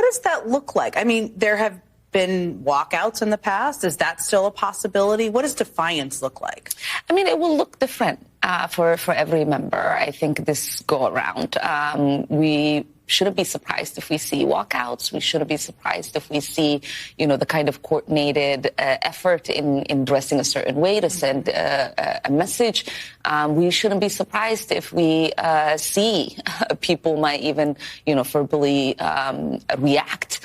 does that look like? I mean, there have been walkouts in the past. Is that still a possibility? What does defiance look like? I mean, it will look different for every member. I think this go around. We shouldn't be surprised if we see walkouts. We shouldn't be surprised if we see, the kind of coordinated effort in dressing a certain way to send a message. We shouldn't be surprised if we see people might even, verbally react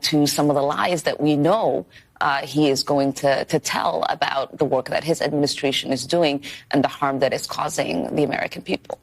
to some of the lies that we know he is going to tell about the work that his administration is doing and the harm that it's causing the American people.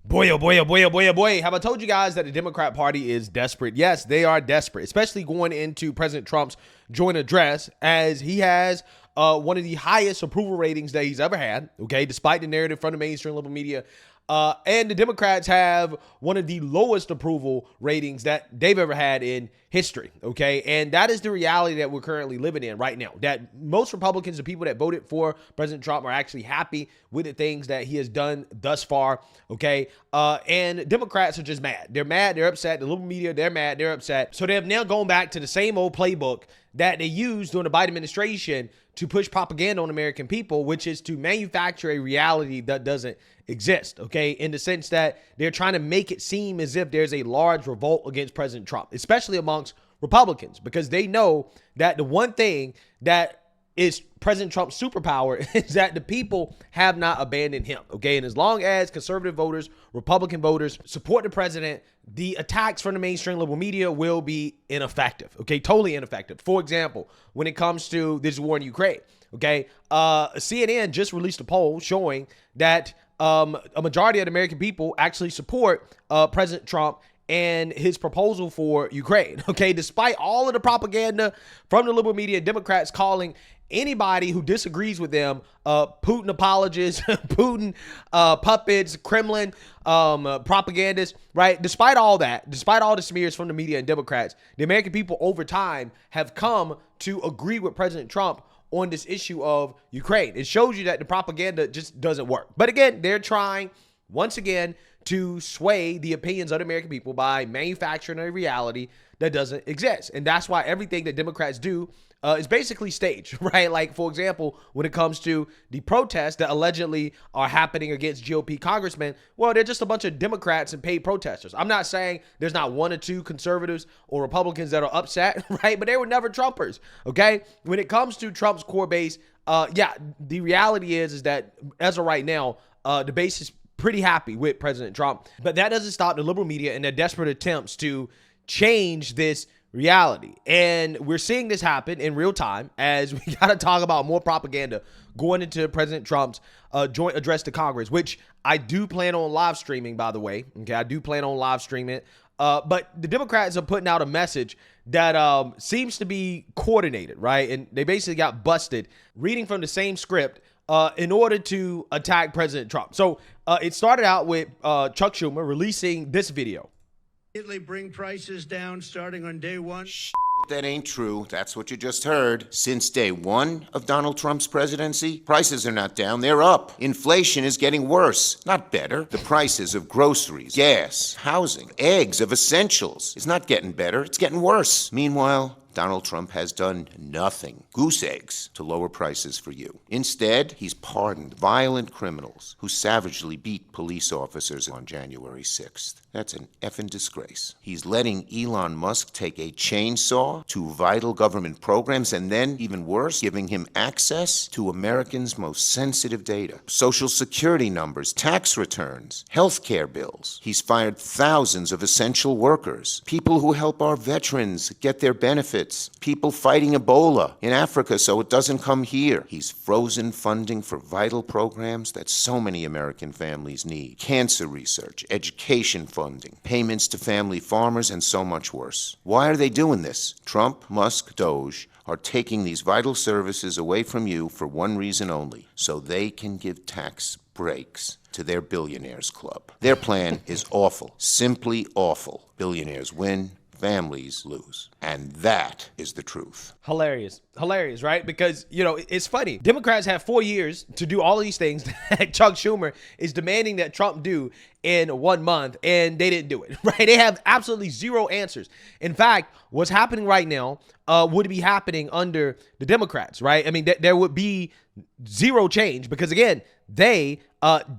Boy, oh boy, oh boy, oh boy, oh boy. Have I told you guys that the Democrat Party is desperate? Yes, they are desperate, especially going into President Trump's joint address, as he has one of the highest approval ratings that he's ever had, okay, despite the narrative from the mainstream liberal media. And the Democrats have one of the lowest approval ratings that they've ever had in history, okay? And that is the reality that we're currently living in right now, that most Republicans, the people that voted for President Trump, are actually happy with the things that he has done thus far, okay? And Democrats are just mad. They're mad, they're upset. The liberal media, they're mad, they're upset. So they have now gone back to the same old playbook that they used during the Biden administration to push propaganda on American people, which is to manufacture a reality that doesn't exist, okay, in the sense that they're trying to make it seem as if there's a large revolt against President Trump, especially amongst Republicans, because they know that the one thing that is President Trump's superpower is that the people have not abandoned him, okay? And as long as conservative voters, Republican voters support the president, the attacks from the mainstream liberal media will be ineffective, okay? Totally ineffective. For example, when it comes to this war in Ukraine, okay? CNN just released a poll showing that a majority of the American people actually support President Trump and his proposal for Ukraine, okay? Despite all of the propaganda from the liberal media, Democrats calling anybody who disagrees with them Putin apologists, Putin puppets, Kremlin propagandists, right? Despite all that, despite all the smears from the media and Democrats, the American people over time have come to agree with President Trump on this issue of Ukraine. It shows you that the propaganda just doesn't work. But again, they're trying once again to sway the opinions of the American people by manufacturing a reality that doesn't exist. And that's why everything that Democrats do is basically staged, right? Like, for example, when it comes to the protests that allegedly are happening against GOP congressmen, well, they're just a bunch of Democrats and paid protesters. I'm not saying there's not one or two conservatives or Republicans that are upset, right? But they were never Trumpers, okay? When it comes to Trump's core base, the reality is that as of right now, the base is pretty happy with President Trump, but that doesn't stop the liberal media in their desperate attempts to change this reality. And we're seeing this happen in real time as we got to talk about more propaganda going into President Trump's joint address to Congress, which I do plan on live streaming, by the way. Okay, I do plan on live streaming it. But the Democrats are putting out a message that seems to be coordinated, right? And they basically got busted reading from the same script in order to attack President Trump. So it started out with Chuck Schumer releasing this video. Bring prices down starting on day one. That ain't true. That's what you just heard. Since day one of Donald Trump's presidency, prices are not down, they're up. Inflation is getting worse, not better. The prices of groceries, gas, housing, eggs, of essentials is not getting better, it's getting worse. Meanwhile, Donald Trump has done nothing, goose eggs, to lower prices for you. Instead, he's pardoned violent criminals who savagely beat police officers on January 6th. That's an effing disgrace. He's letting Elon Musk take a chainsaw to vital government programs and then, even worse, giving him access to Americans' most sensitive data. Social security numbers, tax returns, health care bills. He's fired thousands of essential workers, people who help our veterans get their benefits, people fighting Ebola in Africa so it doesn't come here. He's frozen funding for vital programs that so many American families need. Cancer research, education funding, payments to family farmers, and so much worse. Why are they doing this? Trump, Musk, Doge are taking these vital services away from you for one reason only, so they can give tax breaks to their billionaires club. Their plan is awful, simply awful. Billionaires win, families lose. And that is the truth. Hilarious, right? Because, it's funny. Democrats have 4 years to do all of these things that Chuck Schumer is demanding that Trump do in 1 month, and they didn't do it, right? They have absolutely zero answers. In fact, what's happening right now would be happening under the Democrats, right? I mean, there would be zero change because, again, they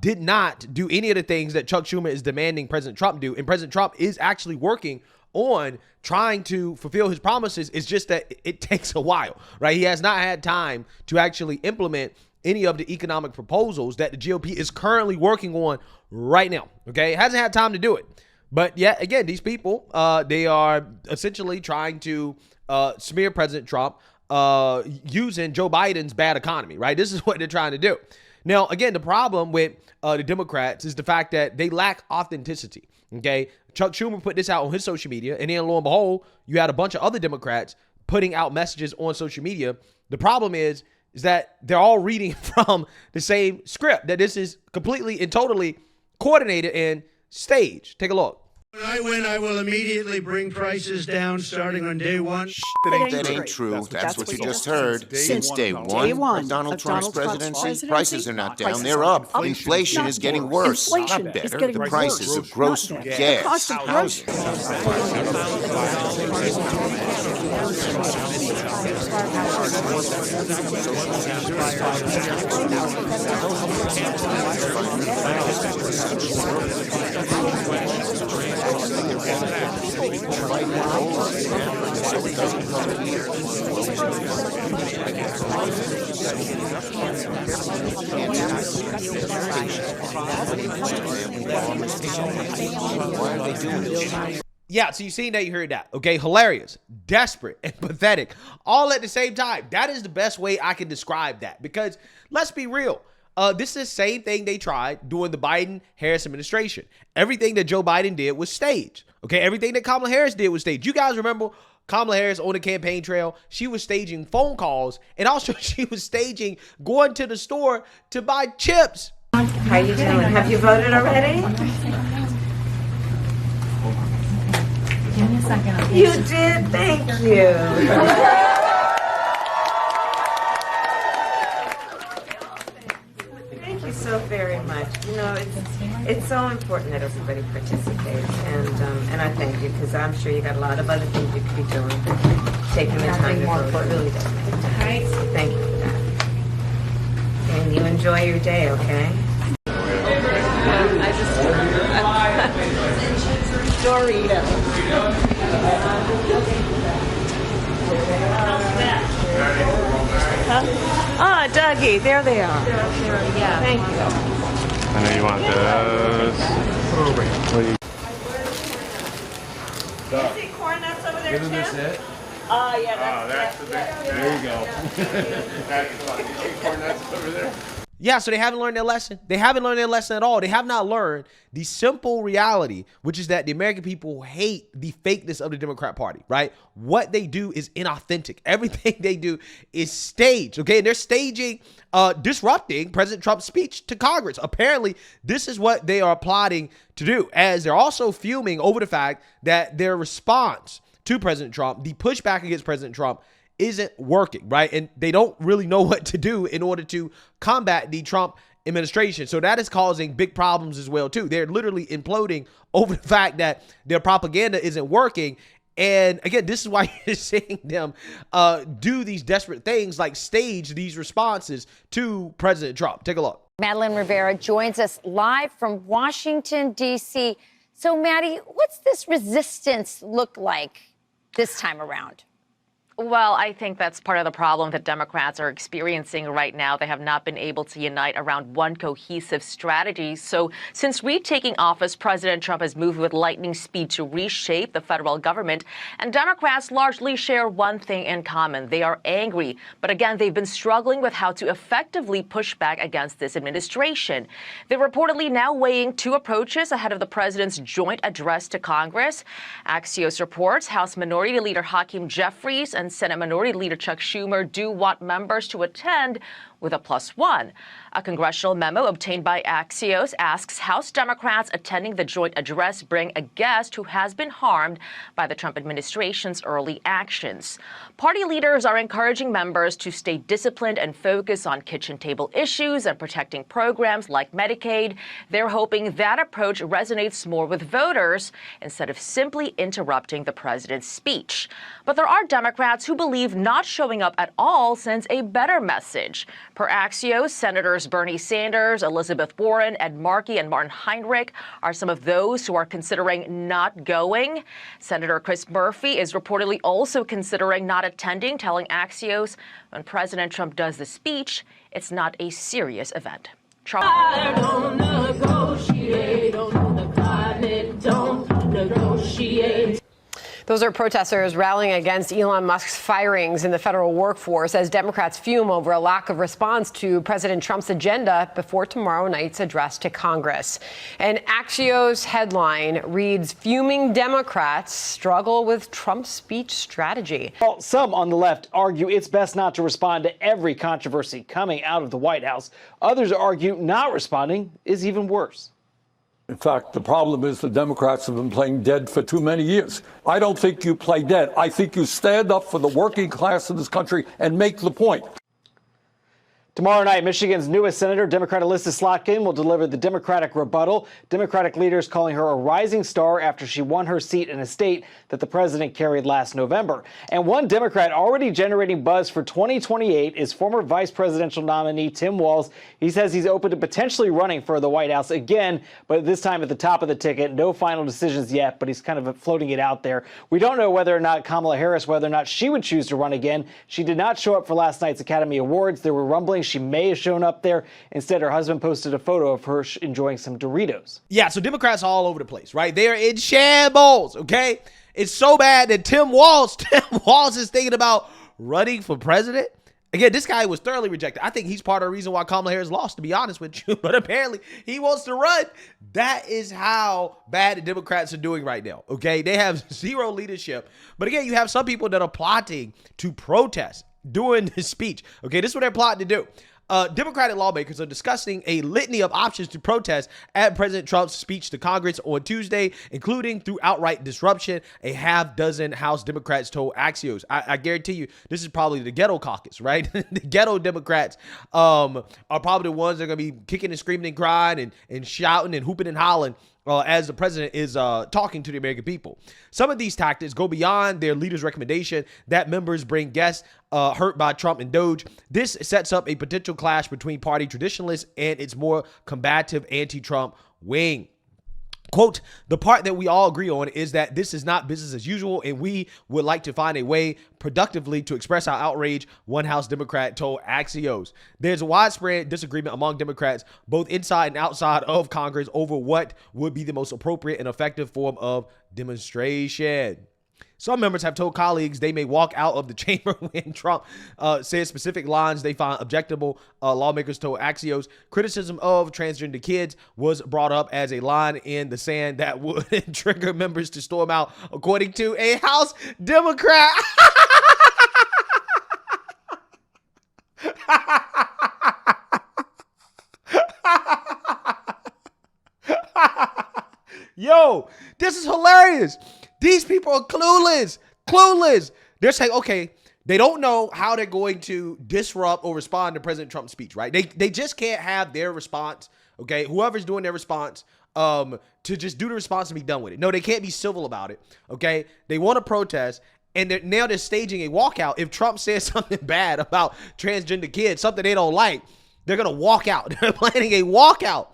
did not do any of the things that Chuck Schumer is demanding President Trump do, and President Trump is actually working on trying to fulfill his promises. It's just that it takes a while, right? He has not had time to actually implement any of the economic proposals that the GOP is currently working on right now, okay? It hasn't had time to do it. But yet again, these people, they are essentially trying to smear President Trump using Joe Biden's bad economy, right? This is what they're trying to do. Now, again, the problem with the Democrats is the fact that they lack authenticity, okay? Chuck Schumer put this out on his social media, and then lo and behold, you had a bunch of other Democrats putting out messages on social media. The problem is that they're all reading from the same script, that this is completely and totally coordinated and staged. Take a look. When I win, I will immediately bring prices down starting on day one. That ain't true. That's what you just heard. Since day one of Donald Trump's presidency, prices are not down, they're up. Inflation is getting worse, not better. The prices of groceries, gas, housing. Yeah, so you seen that, you heard that. Okay, hilarious, desperate, and pathetic, all at the same time. That is the best way I can describe that, because let's be real. This is the same thing they tried during the Biden-Harris administration. Everything that Joe Biden did was staged. Okay, everything that Kamala Harris did was staged. You guys remember Kamala Harris on the campaign trail? She was staging phone calls, and also she was staging going to the store to buy chips. How you doing? Have you voted already? Give me a second. You did? Thank you. Thank you so very much. It's so important that everybody participates, and I thank you, because I'm sure you got a lot of other things you could be doing. Taking the time to vote really does make a difference. So thank you for that. And you enjoy your day, okay? Doritos. Ah, Dougie, there they are. Yeah. Thank you. I know you want those. You see corn nuts over there, Tim? Oh, yeah, that's the big. There you go. That's funny. You see corn nuts over there? Yeah, so they haven't learned their lesson. They haven't learned their lesson at all. They have not learned the simple reality, which is that the American people hate the fakeness of the Democrat Party, right? What they do is inauthentic. Everything they do is staged, okay? And they're staging, disrupting President Trump's speech to Congress. Apparently, this is what they are plotting to do, as they're also fuming over the fact that their response to President Trump, the pushback against President Trump, isn't working, right? And they don't really know what to do in order to combat the Trump administration. So that is causing big problems as well, too. They're literally imploding over the fact that their propaganda isn't working. And again, this is why you're seeing them do these desperate things like stage these responses to President Trump. Take a look. Madeline Rivera joins us live from Washington, D.C. So, Maddie, what's this resistance look like this time around? Well, I think that's part of the problem that Democrats are experiencing right now. They have not been able to unite around one cohesive strategy. So since retaking office, President Trump has moved with lightning speed to reshape the federal government. And Democrats largely share one thing in common. They are angry. But again, they've been struggling with how to effectively push back against this administration. They're reportedly now weighing two approaches ahead of the president's joint address to Congress. Axios reports House Minority Leader Hakeem Jeffries and Senate Minority Leader Chuck Schumer do want members to attend with a +1. A congressional memo obtained by Axios asks House Democrats attending the joint address bring a guest who has been harmed by the Trump administration's early actions. Party leaders are encouraging members to stay disciplined and focus on kitchen table issues and protecting programs like Medicaid. They're hoping that approach resonates more with voters instead of simply interrupting the president's speech. But there are Democrats who believe not showing up at all sends a better message. Per Axios, Senators Bernie Sanders, Elizabeth Warren, Ed Markey, and Martin Heinrich are some of those who are considering not going. Senator Chris Murphy is reportedly also considering not attending, telling Axios when President Trump does the speech, it's not a serious event. I don't negotiate, don't negotiate. Those are protesters rallying against Elon Musk's firings in the federal workforce as Democrats fume over a lack of response to President Trump's agenda before tomorrow night's address to Congress. An Axios headline reads, "Fuming Democrats struggle with Trump's speech strategy." Well, some on the left argue it's best not to respond to every controversy coming out of the White House. Others argue not responding is even worse. In fact, the problem is the Democrats have been playing dead for too many years. I don't think you play dead. I think you stand up for the working class of this country and make the point. Tomorrow night, Michigan's newest senator, Democrat Alyssa Slotkin, will deliver the Democratic rebuttal. Democratic leaders calling her a rising star after she won her seat in a state that the president carried last November. And one Democrat already generating buzz for 2028 is former vice presidential nominee Tim Walz. He says he's open to potentially running for the White House again, but this time at the top of the ticket. No final decisions yet, but he's kind of floating it out there. We don't know whether or not Kamala Harris, whether or not she would choose to run again. She did not show up for last night's Academy Awards. There were rumblings she may have shown up there. Instead, her husband posted a photo of her enjoying some Doritos. Yeah, so Democrats are all over the place, right? They are in shambles, okay? It's so bad that Tim Walz is thinking about running for president. Again, this guy was thoroughly rejected. I think he's part of the reason why Kamala Harris lost, to be honest with you. But apparently, he wants to run. That is how bad the Democrats are doing right now, okay? They have zero leadership. But again, you have some people that are plotting to protest during the speech, okay? This is what they're plotting to do. Democratic lawmakers are discussing a litany of options to protest at President Trump's speech to Congress on Tuesday, including through outright disruption. A half dozen House Democrats told Axios. I guarantee you, this is probably the ghetto caucus, right? The ghetto Democrats are probably the ones that are going to be kicking and screaming and crying and shouting and hooping and hollering as the president is talking to the American people. Some of these tactics go beyond their leader's recommendation that members bring guests hurt by Trump and Doge. This sets up a potential clash between party traditionalists and its more combative anti-Trump wing. Quote, "The part that we all agree on is that this is not business as usual, and we would like to find a way productively to express our outrage," one House Democrat told Axios. There's a widespread disagreement among Democrats, both inside and outside of Congress, over what would be the most appropriate and effective form of demonstration. Some members have told colleagues they may walk out of the chamber when Trump says specific lines they find objectionable. Lawmakers told Axios criticism of transgender kids was brought up as a line in the sand that would trigger members to storm out, according to a House Democrat. Yo, this is hilarious. These people are clueless. They're saying, okay, they don't know how they're going to disrupt or respond to President Trump's speech, right? They just can't have their response, okay? Whoever's doing their response, to just do the response and be done with it. No, they can't be civil about it, okay? They want to protest, and now they're staging a walkout. If Trump says something bad about transgender kids, something they don't like, they're going to walk out. They're planning a walkout.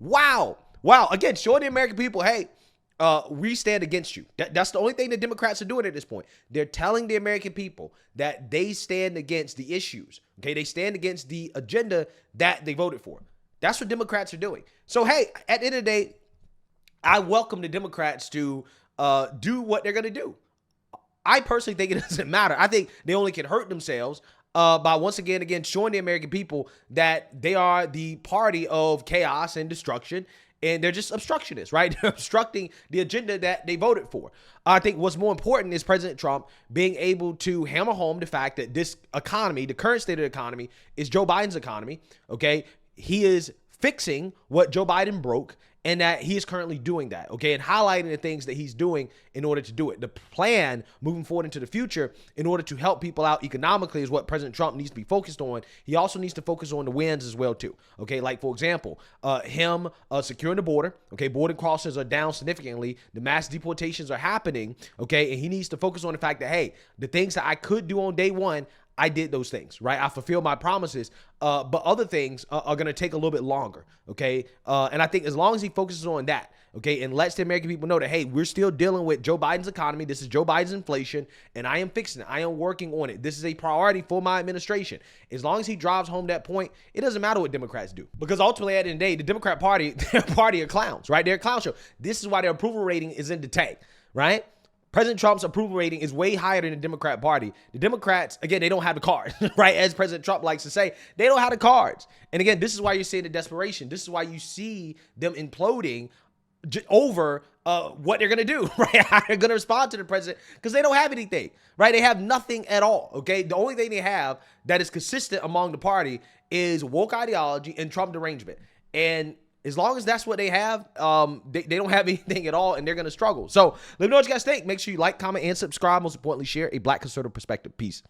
Wow. Again, showing the American people, hey, we stand against you. That's the only thing the Democrats are doing at this point. They're telling the American people that they stand against the issues. Okay, they stand against the agenda that they voted for. That's what Democrats are doing. So, hey, at the end of the day, I welcome the Democrats to do what they're going to do. I personally think it doesn't matter. I think they only can hurt themselves by once again showing the American people that they are the party of chaos and destruction. and they're just obstructionists, right? They're obstructing the agenda that they voted for. I think what's more important is President Trump being able to hammer home the fact that this economy, the current state of the economy, is Joe Biden's economy, okay? He is fixing what Joe Biden broke, and that he is currently doing that, okay, and highlighting the things that he's doing in order to do it. The plan moving forward into the future in order to help people out economically is what President Trump needs to be focused on. He also needs to focus on the wins as well, too, okay, like, for example, him securing the border, okay, border crossings are down significantly, the mass deportations are happening, okay, and he needs to focus on the fact that, hey, the things that I could do on day one, I did those things, right? I fulfilled my promises, but other things are going to take a little bit longer, okay? And I think as long as he focuses on that, okay, and lets the American people know that, hey, we're still dealing with Joe Biden's economy. This is Joe Biden's inflation, and I am fixing it. I am working on it. This is a priority for my administration. As long as he drives home that point, it doesn't matter what Democrats do. Because ultimately, at the end of the day, the Democrat Party, their party of clowns, right? They're a clown show. This is why their approval rating is in the tank, right? President Trump's approval rating is way higher than the Democrat Party. The Democrats, again, they don't have the cards, right? As President Trump likes to say, they don't have the cards. And again, this is why you're seeing the desperation. This is why you see them imploding over what they're going to do, right? How they're going to respond to the president, because they don't have anything, right? They have nothing at all, okay? The only thing they have that is consistent among the party is woke ideology and Trump derangement. And as long as that's what they have, they don't have anything at all, and they're going to struggle. So let me know what you guys think. Make sure you like, comment, and subscribe. Most importantly, share a Black conservative perspective. Peace.